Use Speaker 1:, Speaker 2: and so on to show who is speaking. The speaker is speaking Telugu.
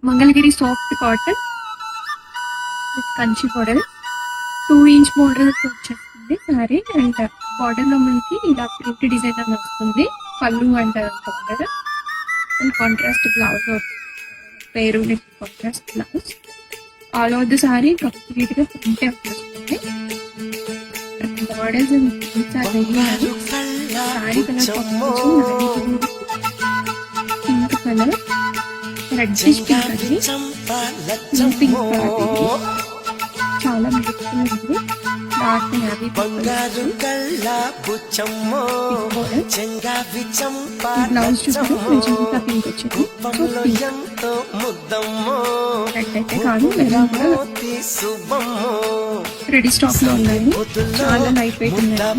Speaker 1: Mangalagiri soft cotton with Kanchi border 2 inch border వచ్చేస్తుంది సారీ. అండ్ బార్డర్ లో మనకి ఇలా ప్రింట్ డిజైన్ అని వస్తుంది. పళ్ళు and border and contrast blouse పేరు contrast blouse. All over the sari complete గా ప్రింట్ వస్తుంది. Borders sari colour pink colour, reddish pink అండి, పింక్ కలర్ చాలా బ్యూటిఫుల్ ఉంది. డార్క్ నావీ బ్లౌజ్ చూసారు కొంచెం ఇంకా పింక్ వచ్చింది. రెడ్ అయితే కాదు, మెరూన్ కూడా రెడీ స్టాక్ లో ఉన్నాయి. చాలా లైట్ వెయిట్ ఉన్నాయి.